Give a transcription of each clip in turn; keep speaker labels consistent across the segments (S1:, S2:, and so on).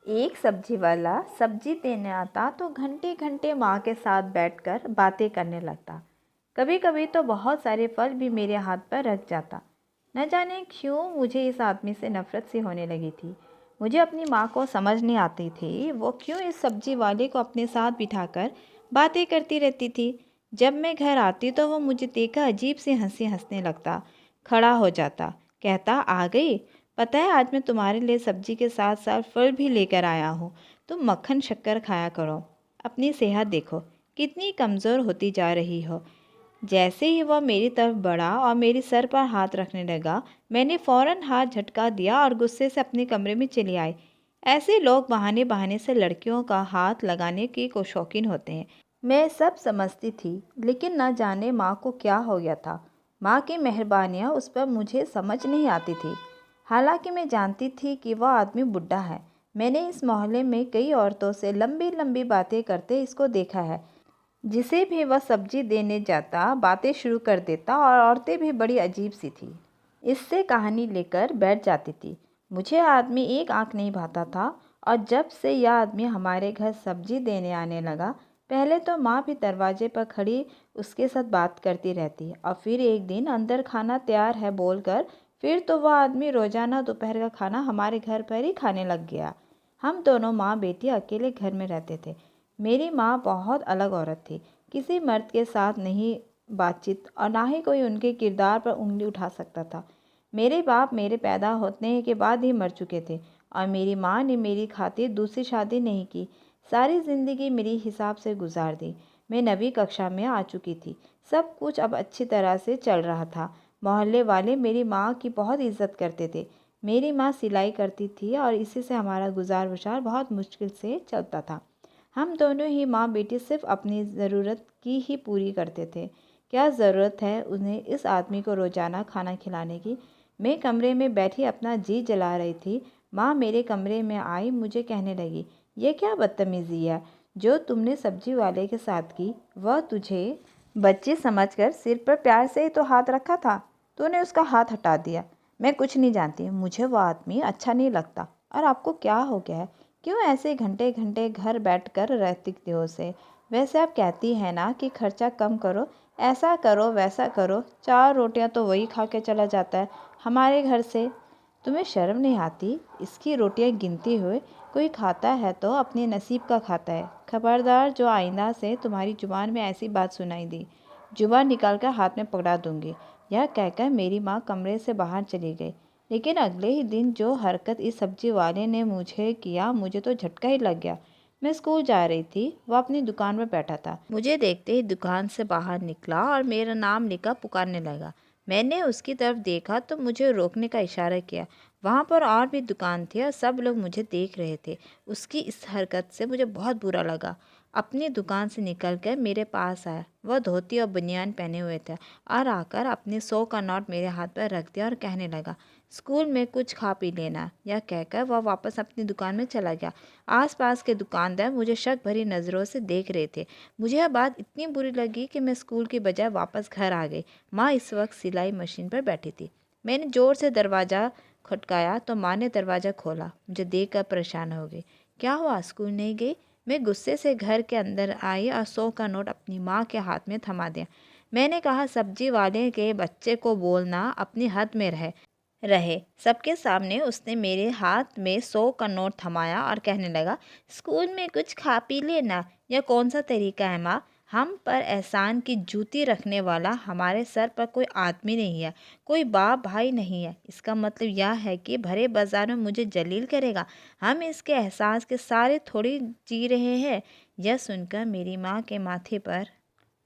S1: एक सब्जी वाला सब्जी देने आता तो घंटे घंटे माँ के साथ बैठकर बातें करने लगता। कभी कभी तो बहुत सारे फल भी मेरे हाथ पर रख जाता। न जाने क्यों मुझे इस आदमी से नफरत सी होने लगी थी। मुझे अपनी माँ को समझ नहीं आती थी वो क्यों इस सब्जी वाले को अपने साथ बिठाकर बातें करती रहती थी। जब मैं घर आती तो वो मुझे देखकर अजीब सी हंसी हंसने लगता, खड़ा हो जाता, कहता आ गई। पता है आज मैं तुम्हारे लिए सब्जी के साथ साथ फल भी लेकर आया हूँ। तुम मक्खन शक्कर खाया करो। अपनी सेहत देखो कितनी कमज़ोर होती जा रही हो। जैसे ही वह मेरी तरफ बढ़ा और मेरी सर पर हाथ रखने लगा, मैंने फौरन हाथ झटका दिया और गुस्से से अपने कमरे में चली आई। ऐसे लोग बहाने बहाने से लड़कियों का हाथ लगाने के को शौकीन होते हैं। मैं सब समझती थी, लेकिन न जाने माँ को क्या हो गया था। माँ की मेहरबानियाँ उस पर मुझे समझ नहीं आती थी। हालांकि मैं जानती थी कि वह आदमी बुढ़ा है। मैंने इस मोहल्ले में कई औरतों से लंबी लंबी बातें करते इसको देखा है। जिसे भी वह सब्जी देने जाता बातें शुरू कर देता और औरतें भी बड़ी अजीब सी थी। इससे कहानी लेकर बैठ जाती थी। मुझे आदमी एक आंख नहीं भाता था। और जब से यह आदमी हमारे घर सब्जी देने आने लगा, पहले तो माँ भी दरवाजे पर खड़ी उसके साथ बात करती रहती और फिर एक दिन अंदर खाना तैयार है बोलकर फिर तो वह आदमी रोजाना दोपहर का खाना हमारे घर पर ही खाने लग गया। हम दोनों माँ बेटी अकेले घर में रहते थे। मेरी माँ बहुत अलग औरत थी, किसी मर्द के साथ नहीं बातचीत और ना ही कोई उनके किरदार पर उंगली उठा सकता था। मेरे बाप मेरे पैदा होने के बाद ही मर चुके थे और मेरी माँ ने मेरी खातिर दूसरी शादी नहीं की। सारी ज़िंदगी मेरी हिसाब से गुजार दी। मैं 9वीं कक्षा में आ चुकी थी। सब कुछ अब अच्छी तरह से चल रहा था। मोहल्ले वाले मेरी माँ की बहुत इज्जत करते थे। मेरी माँ सिलाई करती थी और इसी से हमारा गुजार बसार बहुत मुश्किल से चलता था। हम दोनों ही माँ बेटी सिर्फ अपनी ज़रूरत की ही पूरी करते थे। क्या ज़रूरत है उन्हें इस आदमी को रोज़ाना खाना खिलाने की। मैं कमरे में बैठी अपना जी जला रही थी। माँ मेरे कमरे में आई, मुझे कहने लगी, ये क्या बदतमीज़ी है जो तुमने सब्जी वाले के साथ की। वह तुझे बच्ची समझकर सिर पर प्यार से ही तो हाथ रखा था, तूने उसका हाथ हटा दिया। मैं कुछ नहीं जानती, मुझे वह आदमी अच्छा नहीं लगता। और आपको क्या हो गया है, क्यों ऐसे घंटे घंटे घर बैठकर रहती हो से। वैसे आप कहती हैं ना कि खर्चा कम करो, ऐसा करो वैसा करो, 4 रोटियां तो वही खा के चला जाता है हमारे घर से। तुम्हें शर्म नहीं आती। इसकी रोटियां गिनते हुए कोई खाता है तो अपने नसीब का खाता है। खबरदार जो आइंदा से तुम्हारी जुबान में ऐसी बात सुनाई दी, जुबान निकालकर हाथ में पकड़ा दूंगी। यह कहकर मेरी माँ कमरे से बाहर चली गई। लेकिन अगले ही दिन जो हरकत इस सब्जी वाले ने मुझे किया, मुझे तो झटका ही लग गया। मैं स्कूल जा रही थी, वह अपनी दुकान पर बैठा था। मुझे देखते ही दुकान से बाहर निकला और मेरा नाम लिखा पुकारने लगा। मैंने उसकी तरफ देखा तो मुझे रोकने का इशारा किया। वहाँ पर और भी दुकान थी और सब लोग मुझे देख रहे थे। उसकी इस हरकत से मुझे बहुत बुरा लगा। अपनी दुकान से निकलकर मेरे पास आया। वह धोती और बनियान पहने हुए थे और आकर अपने 100 का नोट मेरे हाथ पर रख दिया और कहने लगा, स्कूल में कुछ खा पी लेना। यह कहकर वह वापस अपनी दुकान में चला गया। आसपास के दुकानदार मुझे शक भरी नज़रों से देख रहे थे। मुझे यह बात इतनी बुरी लगी कि मैं स्कूल की बजाय वापस घर आ गई। माँ इस वक्त सिलाई मशीन पर बैठी थी। मैंने ज़ोर से दरवाज़ा खटकाया तो माँ ने दरवाज़ा खोला। मुझे देखकर परेशान हो गई। क्या हुआ, स्कूल नहीं गई। मैं गुस्से से घर के अंदर आई और 100 का नोट अपनी माँ के हाथ में थमा दिया। मैंने कहा, सब्जी वाले के बच्चे को बोलना अपनी हद में रहे। सबके सामने उसने मेरे हाथ में 100 का नोट थमाया और कहने लगा, स्कूल में कुछ खा पी लेना। यह कौन सा तरीका है माँ। हम पर एहसान की जूती रखने वाला हमारे सर पर कोई आदमी नहीं है, कोई बाप भाई नहीं है। इसका मतलब यह है कि भरे बाजार में मुझे जलील करेगा। हम इसके एहसास के सारे थोड़ी जी रहे हैं। यह सुनकर मेरी माँ के माथे पर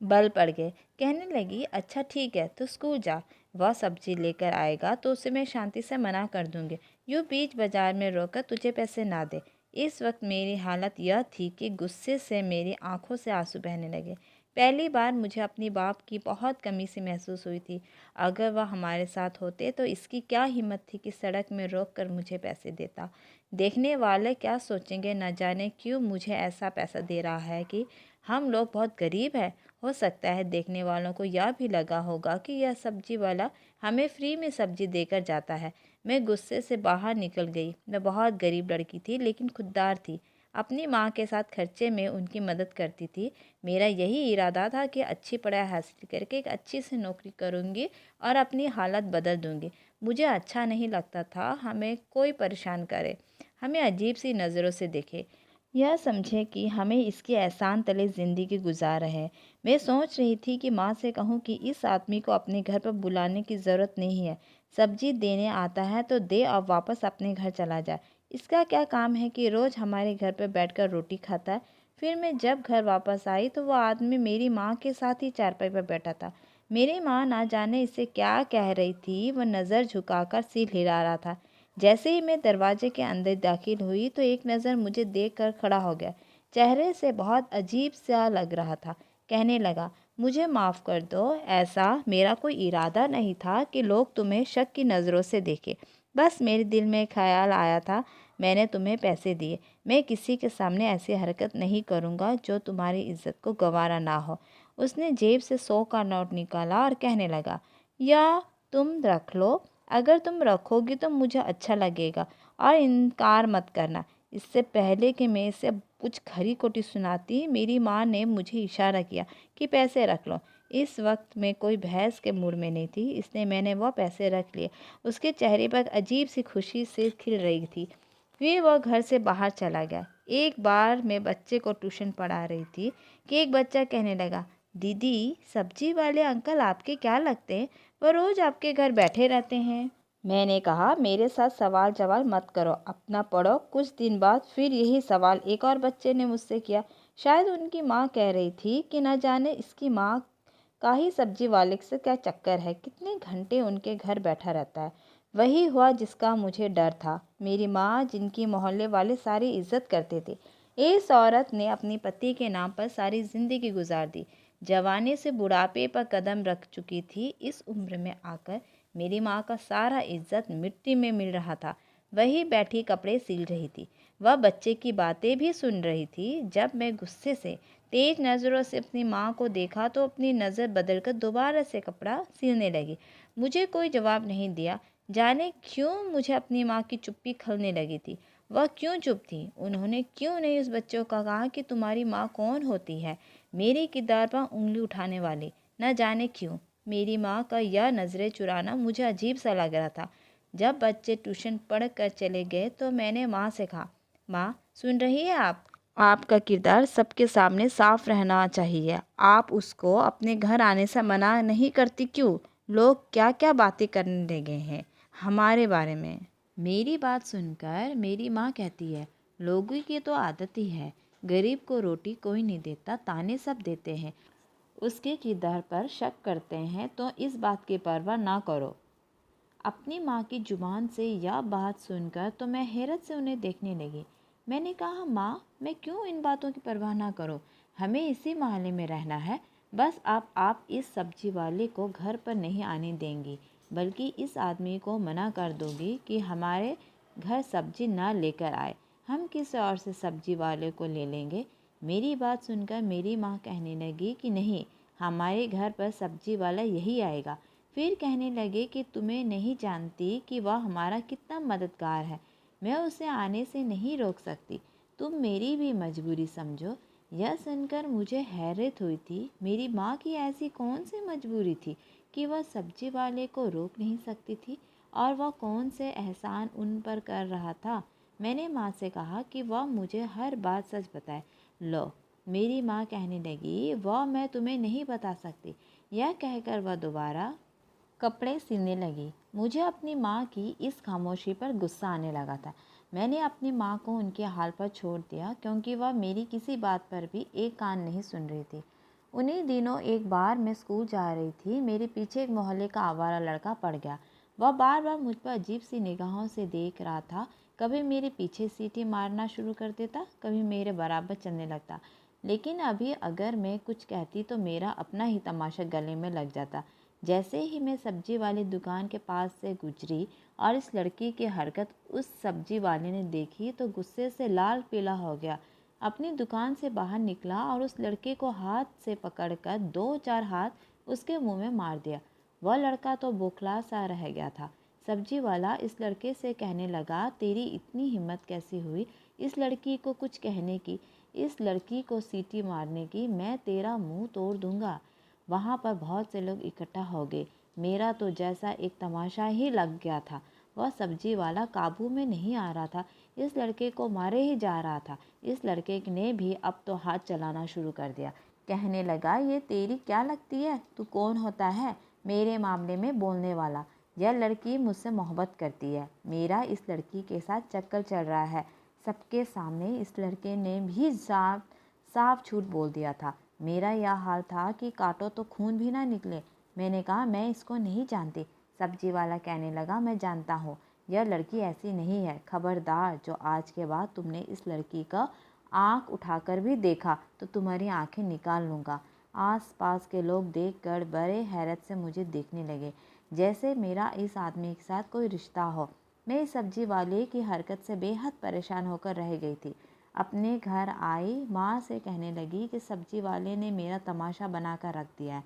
S1: बल पड़ गए। कहने लगी, अच्छा ठीक है तो स्कूल जा। वह सब्जी लेकर आएगा तो उसे मैं शांति से मना कर दूंगी। यूँ बीच बाजार में रोककर तुझे पैसे ना दे। इस वक्त मेरी हालत यह थी कि गुस्से से मेरी आंखों से आंसू बहने लगे। पहली बार मुझे अपनी बाप की बहुत कमी सी महसूस हुई थी। अगर वह हमारे साथ होते तो इसकी क्या हिम्मत थी कि सड़क में रोक कर मुझे पैसे देता। देखने वाले क्या सोचेंगे न जाने, क्यों मुझे ऐसा पैसा दे रहा है कि हम लोग बहुत गरीब हैं। हो सकता है देखने वालों को यह भी लगा होगा कि यह सब्जी वाला हमें फ्री में सब्जी देकर जाता है। मैं गुस्से से बाहर निकल गई। मैं बहुत गरीब लड़की थी लेकिन खुददार थी। अपनी माँ के साथ खर्चे में उनकी मदद करती थी। मेरा यही इरादा था कि अच्छी पढ़ाई हासिल करके एक अच्छी सी नौकरी करूँगी और अपनी हालत बदल दूँगी। मुझे अच्छा नहीं लगता था हमें कोई परेशान करे, हमें अजीब सी नज़रों से देखे, यह समझे कि हमें इसके एहसान तले ज़िंदगी गुजार रहे हैं। मैं सोच रही थी कि माँ से कहूँ कि इस आदमी को अपने घर पर बुलाने की ज़रूरत नहीं है। सब्जी देने आता है तो दे और वापस अपने घर चला जाए। इसका क्या काम है कि रोज़ हमारे घर पर बैठकर रोटी खाता है। फिर मैं जब घर वापस आई तो वह आदमी मेरी माँ के साथ ही चारपाई पर बैठा था। मेरी माँ ना जाने इसे क्या कह रही थी, वह नज़र झुकाकर सिर हिला रहा था। जैसे ही मैं दरवाजे के अंदर दाखिल हुई तो एक नज़र मुझे देखकर खड़ा हो गया। चेहरे से बहुत अजीब सा लग रहा था। कहने लगा, मुझे माफ़ कर दो, ऐसा मेरा कोई इरादा नहीं था कि लोग तुम्हें शक की नज़रों से देखें। बस मेरे दिल में ख्याल आया था, मैंने तुम्हें पैसे दिए। मैं किसी के सामने ऐसी हरकत नहीं करूँगा जो तुम्हारी इज्जत को गंवारा ना हो। उसने जेब से 100 का नोट निकाला और कहने लगा, या तुम रख लो, अगर तुम रखोगी तो मुझे अच्छा लगेगा और इनकार मत करना। इससे पहले कि मैं इसे कुछ खरी खोटी सुनाती, मेरी माँ ने मुझे इशारा किया कि पैसे रख लो। इस वक्त मैं कोई बहस के मूड में नहीं थी, इसलिए मैंने वह पैसे रख लिए। उसके चेहरे पर अजीब सी खुशी से खिल रही थी। फिर वह घर से बाहर चला गया। एक बार मैं बच्चे को ट्यूशन पढ़ा रही थी कि एक बच्चा कहने लगा, दीदी सब्जी वाले अंकल आपके क्या लगते हैं? वो रोज़ आपके घर बैठे रहते हैं। मैंने कहा, मेरे साथ सवाल जवाब मत करो, अपना पढ़ो। कुछ दिन बाद फिर यही सवाल एक और बच्चे ने मुझसे किया। शायद उनकी माँ कह रही थी कि न जाने इसकी माँ का ही सब्जी वाले से क्या चक्कर है, कितने घंटे उनके घर बैठा रहता है। वही हुआ जिसका मुझे डर था। मेरी माँ, जिनकी मोहल्ले वाले सारी इज्जत करते थे, इस औरत ने अपने पति के नाम पर सारी जिंदगी गुजार दी। जवानी से बुढ़ापे पर कदम रख चुकी थी। इस उम्र में आकर मेरी माँ का सारा इज्जत मिट्टी में मिल रहा था। वही बैठी कपड़े सिल रही थी, वह बच्चे की बातें भी सुन रही थी। जब मैं गुस्से से तेज नज़रों से अपनी माँ को देखा तो अपनी नज़र बदलकर दोबारा से कपड़ा सिलने लगी। मुझे कोई जवाब नहीं दिया। जाने क्यों मुझे अपनी माँ की चुप्पी खलने लगी थी। वह क्यों चुप थी? उन्होंने क्यों नहीं उस बच्चों का कहा कि तुम्हारी माँ कौन होती है? मेरी किरदार पर उंगली उठाने वाली। न जाने क्यों मेरी माँ का यह नज़रें चुराना मुझे अजीब सा लग रहा था। जब बच्चे ट्यूशन पढ़ कर चले गए तो मैंने माँ से कहा, माँ सुन रही है आप? आपका किरदार सबके सामने साफ रहना चाहिए। आप उसको अपने घर आने से मना नहीं करती क्यों? लोग क्या क्या बातें करने लगे हैं हमारे बारे में। मेरी बात सुनकर मेरी माँ कहती है, लोगों की तो आदत ही है, गरीब को रोटी कोई नहीं देता, ताने सब देते हैं। उसके किरदार पर शक करते हैं तो इस बात की परवाह ना करो। अपनी माँ की जुबान से यह बात सुनकर तो मैं हैरत से उन्हें देखने लगी। मैंने कहा, माँ मैं क्यों इन बातों की परवाह ना करूँ? हमें इसी मोहल्ले में रहना है। बस आप इस सब्जी वाले को घर पर नहीं आने देंगी, बल्कि इस आदमी को मना कर दोगी कि हमारे घर सब्जी ना लेकर आए। हम किसी और से सब्जी वाले को ले लेंगे। मेरी बात सुनकर मेरी माँ कहने लगी कि नहीं, हमारे घर पर सब्जी वाला यही आएगा। फिर कहने लगे कि तुम्हें नहीं जानती कि वह हमारा कितना मददगार है। मैं उसे आने से नहीं रोक सकती, तुम मेरी भी मजबूरी समझो। यह सुनकर मुझे हैरत हुई थी। मेरी माँ की ऐसी कौन सी मजबूरी थी कि वह सब्जी वाले को रोक नहीं सकती थी, और वह कौन से एहसान उन पर कर रहा था। मैंने माँ से कहा कि वह मुझे हर बात सच बताए। लो, मेरी माँ कहने लगी, वह मैं तुम्हें नहीं बता सकती। यह कहकर वह दोबारा कपड़े सिलने लगी। मुझे अपनी माँ की इस खामोशी पर गुस्सा आने लगा था। मैंने अपनी माँ को उनके हाल पर छोड़ दिया, क्योंकि वह मेरी किसी बात पर भी एक कान नहीं सुन रही थी। उन्हीं दिनों एक बार मैं स्कूल जा रही थी, मेरे पीछे एक मोहल्ले का आवारा लड़का पड़ गया। वह बार बार मुझ पर अजीब सी निगाहों से देख रहा था। कभी मेरे पीछे सीटी मारना शुरू कर देता, कभी मेरे बराबर चलने लगता। लेकिन अभी अगर मैं कुछ कहती तो मेरा अपना ही तमाशा गले में लग जाता। जैसे ही मैं सब्जी वाली दुकान के पास से गुजरी और इस लड़की की हरकत उस सब्जी वाले ने देखी तो गुस्से से लाल पीला हो गया। अपनी दुकान से बाहर निकला और उस लड़के को हाथ से पकड़कर 2-4 हाथ उसके मुंह में मार दिया। वह लड़का तो बौखला सा रह गया था। सब्जी वाला इस लड़के से कहने लगा, तेरी इतनी हिम्मत कैसी हुई इस लड़की को कुछ कहने की, इस लड़की को सीटी मारने की, मैं तेरा मुंह तोड़ दूंगा। वहाँ पर बहुत से लोग इकट्ठा हो गए। मेरा तो जैसा एक तमाशा ही लग गया था। वह सब्जी वाला काबू में नहीं आ रहा था, इस लड़के को मारे ही जा रहा था। इस लड़के ने भी अब तो हाथ चलाना शुरू कर दिया। कहने लगा, ये तेरी क्या लगती है, तू कौन होता है मेरे मामले में बोलने वाला। यह लड़की मुझसे मोहब्बत करती है, मेरा इस लड़की के साथ चक्कर चल रहा है। सबके सामने इस लड़के ने भी साफ झूठ बोल दिया था। मेरा यह हाल था कि काटो तो खून भी ना निकले। मैंने कहा, मैं इसको नहीं जानती। सब्जी वाला कहने लगा, मैं जानता हूँ, यह लड़की ऐसी नहीं है। खबरदार, जो आज के बाद तुमने इस लड़की का आँख उठाकर भी देखा तो तुम्हारी आंखें निकाल लूँगा। आस-पास के लोग देखकर बड़े हैरत से मुझे देखने लगे, जैसे मेरा इस आदमी के साथ कोई रिश्ता हो। मैं इस सब्जी वाले की हरकत से बेहद परेशान होकर रह गई थी। अपने घर आई माँ से कहने लगी कि सब्जी वाले ने मेरा तमाशा बनाकर रख दिया है।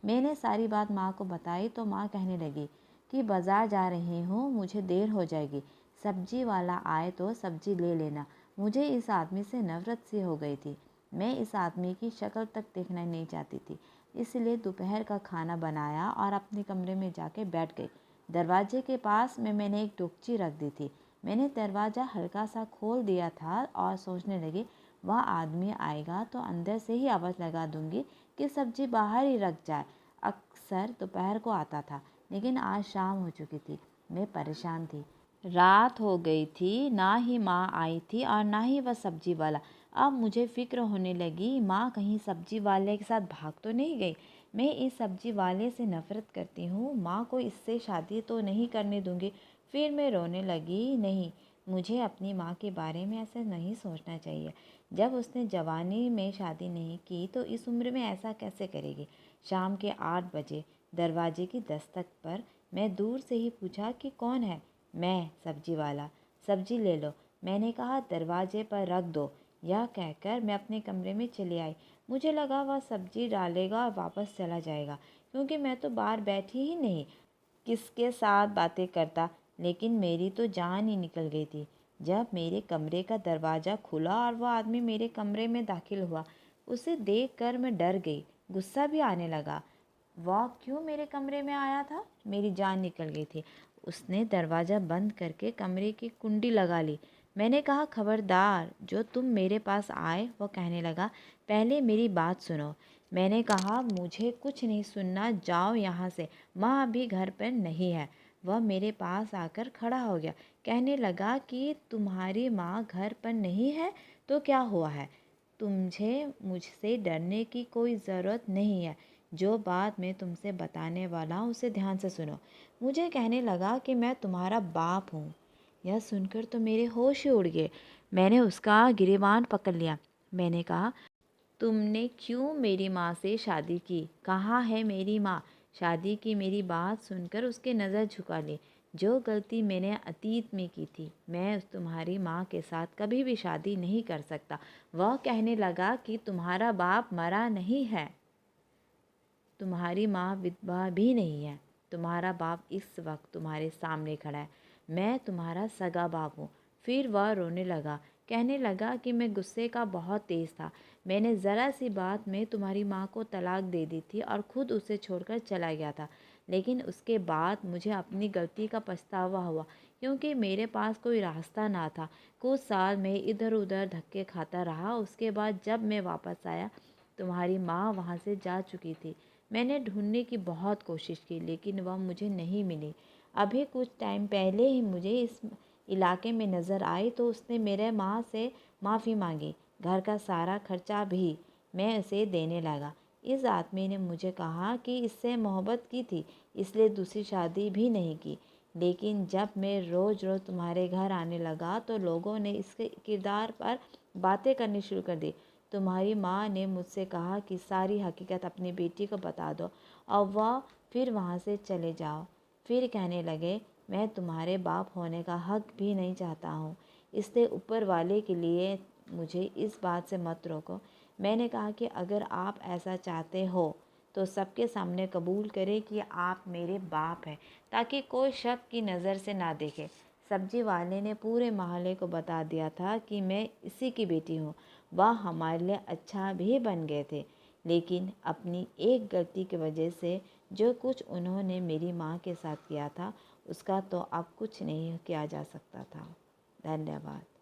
S1: मैंने सारी बात माँ को बताई तो माँ कहने लगी कि बाज़ार जा रही हूँ, मुझे देर हो जाएगी। सब्जी वाला आए तो सब्जी ले लेना। मुझे इस आदमी से नफ़रत सी हो गई थी। मैं इस आदमी की शक्ल तक देखना नहीं चाहती थी। इसलिए दोपहर का खाना बनाया और अपने कमरे में जाके बैठ गई। दरवाजे के पास में मैंने एक डोकची रख दी थी। मैंने दरवाज़ा हल्का सा खोल दिया था और सोचने लगी, वह आदमी आएगा तो अंदर से ही आवाज़ लगा दूंगी कि सब्जी बाहर ही रख जाए। अक्सर दोपहर को आता था, लेकिन आज शाम हो चुकी थी। मैं परेशान थी। रात हो गई थी, ना ही माँ आई थी और ना ही वह सब्जी वाला। अब मुझे फ़िक्र होने लगी, माँ कहीं सब्जी वाले के साथ भाग तो नहीं गई। मैं इस सब्जी वाले से नफ़रत करती हूँ, माँ को इससे शादी तो नहीं करने दूँगी। फिर मैं रोने लगी, नहीं, मुझे अपनी माँ के बारे में ऐसा नहीं सोचना चाहिए। जब उसने जवानी में शादी नहीं की तो इस उम्र में ऐसा कैसे करेगी। शाम के 8 बजे दरवाजे की दस्तक पर मैं दूर से ही पूछा कि कौन है। मैं, सब्जी वाला। सब्जी ले लो, मैंने कहा, दरवाजे पर रख दो। यह कहकर मैं अपने कमरे में चली आई। मुझे लगा वह सब्जी डालेगा और वापस चला जाएगा, क्योंकि मैं तो बाहर बैठी ही नहीं, किसके साथ बातें करता। लेकिन मेरी तो जान ही निकल गई थी जब मेरे कमरे का दरवाज़ा खुला और वह आदमी मेरे कमरे में दाखिल हुआ। उसे देखकर मैं डर गई, गुस्सा भी आने लगा। वह क्यों मेरे कमरे में आया था? मेरी जान निकल गई थी। उसने दरवाज़ा बंद करके कमरे की कुंडी लगा ली। मैंने कहा, खबरदार, जो तुम मेरे पास आए। वो कहने लगा, पहले मेरी बात सुनो। मैंने कहा, मुझे कुछ नहीं सुनना, जाओ यहाँ से, माँ अभी घर पर नहीं है। वह मेरे पास आकर खड़ा हो गया, कहने लगा कि तुम्हारी माँ घर पर नहीं है तो क्या हुआ है? तुझे मुझसे डरने की कोई ज़रूरत नहीं है। जो बात मैं तुमसे बताने वाला हूँ उसे ध्यान से सुनो। मुझे कहने लगा कि मैं तुम्हारा बाप हूँ। यह सुनकर तो मेरे होश ही उड़ गए। मैंने उसका गिरेबान पकड़ लिया। मैंने कहा, तुमने क्यों मेरी माँ से शादी की? कहाँ है मेरी माँ? शादी की मेरी बात सुनकर उसके नज़र झुका ली। जो गलती मैंने अतीत में की थी, मैं तुम्हारी माँ के साथ कभी भी शादी नहीं कर सकता। वह कहने लगा कि तुम्हारा बाप मरा नहीं है, तुम्हारी माँ विधवा भी नहीं है, तुम्हारा बाप इस वक्त तुम्हारे सामने खड़ा है, मैं तुम्हारा सगा बाप हूँ। फिर वह रोने लगा, कहने लगा कि मैं गुस्से का बहुत तेज़ था। मैंने ज़रा सी बात में तुम्हारी माँ को तलाक दे दी थी और ख़ुद उसे छोड़कर चला गया था। लेकिन उसके बाद मुझे अपनी गलती का पछतावा हुआ, क्योंकि मेरे पास कोई रास्ता ना था। कुछ साल मैं इधर उधर धक्के खाता रहा। उसके बाद जब मैं वापस आया, तुम्हारी माँ वहाँ से जा चुकी थी। मैंने ढूंढने की बहुत कोशिश की, लेकिन वह मुझे नहीं मिली। अभी कुछ टाइम पहले ही मुझे इस इलाके में नज़र आई तो उसने मेरे माँ से माफ़ी मांगी। घर का सारा खर्चा भी मैं उसे देने लगा। इस आदमी ने मुझे कहा कि इससे मोहब्बत की थी, इसलिए दूसरी शादी भी नहीं की। लेकिन जब मैं रोज़ रोज़ तुम्हारे घर आने लगा तो लोगों ने इसके किरदार पर बातें करनी शुरू कर दी। तुम्हारी माँ ने मुझसे कहा कि सारी हकीकत अपनी बेटी को बता दो और वह फिर वहाँ से चले जाओ। फिर कहने लगे, मैं तुम्हारे बाप होने का हक भी नहीं चाहता हूँ, इसलिए ऊपर वाले के लिए मुझे इस बात से मत रोको। मैंने कहा कि अगर आप ऐसा चाहते हो तो सबके सामने कबूल करें कि आप मेरे बाप हैं, ताकि कोई शक की नज़र से ना देखे। सब्जी वाले ने पूरे मोहल्ले को बता दिया था कि मैं इसी की बेटी हूँ। वह हमारे लिए अच्छा भी बन गए थे, लेकिन अपनी एक गलती की वजह से जो कुछ उन्होंने मेरी माँ के साथ किया था उसका तो अब कुछ नहीं किया जा सकता था। धन्यवाद।